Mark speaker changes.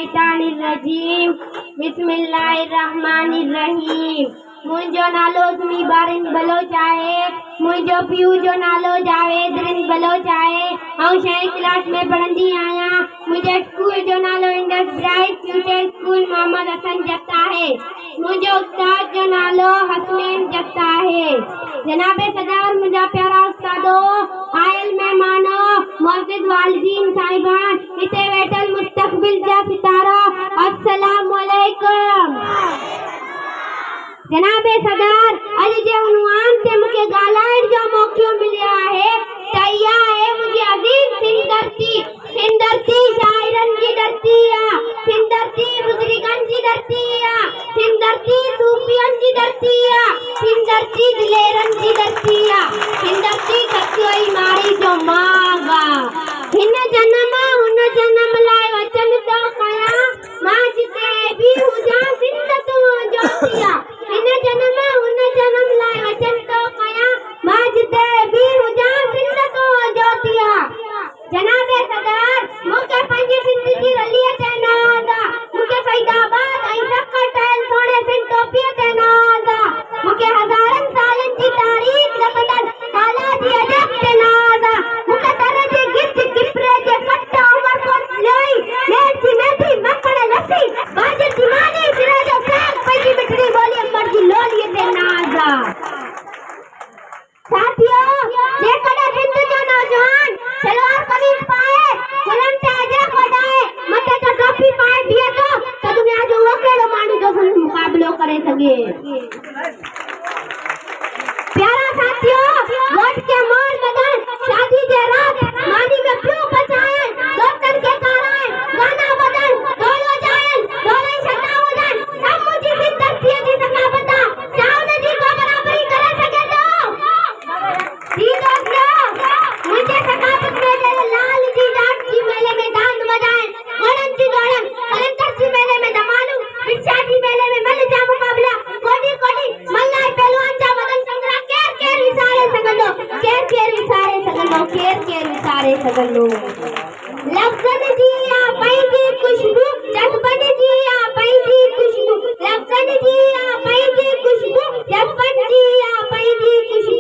Speaker 1: मिनश्शैतानिर्रजीम बिस्मिल्लाहिर्रहमानिर्रहीम। मुंहिंजो नालो उसमी बारिन बलोच आहे। मुंहिंजो पीउ जो नालो जावेद रिन बलोच आहे। ऐं 6वीं क्लास में पढ़ंदी आहियां। मुंहिंजे स्कूल जो नालो Indus Bright Future School Mohammad Hasan Jat आहे। मुंहिंजो उस्ताद जो नालो हसनैन जट आहे। जनाबे सदार मुंहिंजा प्यारा उस्तादो, आयल महिमानो, मुअज़्ज़िज़ वालिदीन साहिबान, हिते वेठल मुस्तक़बिल जा सितारा, अस्सलामु अलैकुम। जनाबे सदार, अॼु जे उन्वान ते मूंखे ॻाल्हाइण जो मौक़ो मिलियो आहे त इहा आहे मुंहिंजी अज़ीज़ सिंध धरती। सिंध धरती शाइरनि जी धरती आहे। सिंध धरती बुज़ुर्गनि जी धरती आहे। सिंध धरती सूफ़ियनि जी धरती आहे। सिंध धरती दिलेरनि जी धरती आहे। सिंध धरती सचोई मारी जो माग आहे। हिन जनम हुन जनम लाइ वचन थो कयां, मां जिते बि हुजां सिंध तुंहिंजो ज्योति आहे। हिन जनम हुन जनम लाइ वचन थो कयां, मां जिते बि हुजां सिंध तुंहिंजो ज्योति आहे। जनाबे सदार, मूंखे पंहिंजी सिंध जी रलीअ ते नाज़ आहे। मूंखे फैदाबाद ऐं सखर ठहियल सोणे सिंध टोपीअ ते नाज़ आहे। मूंखे हज़ारनि सालनि जी तारीख़ रखंदड़ काला जी अजब ते नाज़ आहे। मूंखे तर जे गिच किपरे जे कट उमरकोट लोई मेथी मेथी मखण लस्सी बाजर जी मानी सिरे जो साग पंहिंजी मिठड़ी ॿोली अमर जी लोलीअ ते नाज़ आहे। साथियो, जेकॾहिं सिंध जो नौजवान सलवार कमीज़ पाए, गुलनि ते अजब वॼाए, मथे ते टोपी पाए बीहे थो त दुनिया जो उहो कहिड़ो माण्हू जो मुक़ाबिलो करे सघे। प्यारा साथियो, वोट के मोड़ बदल, शादी जे रात मानी में क्यों बचाएं, दोस्तन के काराएं, गाना बदल, ढोल वजाएं, ढोले छटा वजन, सब मुझी सिंध धरती जी सकाबत आहे। चावल जी को बराबरी करे सघे थो। जी दोस्तों, मुझे सकाबत में लाल जी डाट जी मेले में दांद वजाएं, घोड़न जी दौड़न, कलंदर जी मेले में धमालू, बिरसा जी मेले में मल जा मुकाबला, कोडी कोडी मल्लाई पहलवान जा मदन संग्रह केर केर विसारे सघंदो, केर केर विसारे सघंदो, केर केर विसारे सघंदो। लफ़्ज़नि जी आ पंहिंजी खुशबू, जज़्बनि जी आ पंहिंजी खुशबू, लफ़्ज़नि जी आ पंहिंजी खुशबू, जज़्बनि जी आ पंहिंजी खुशबू।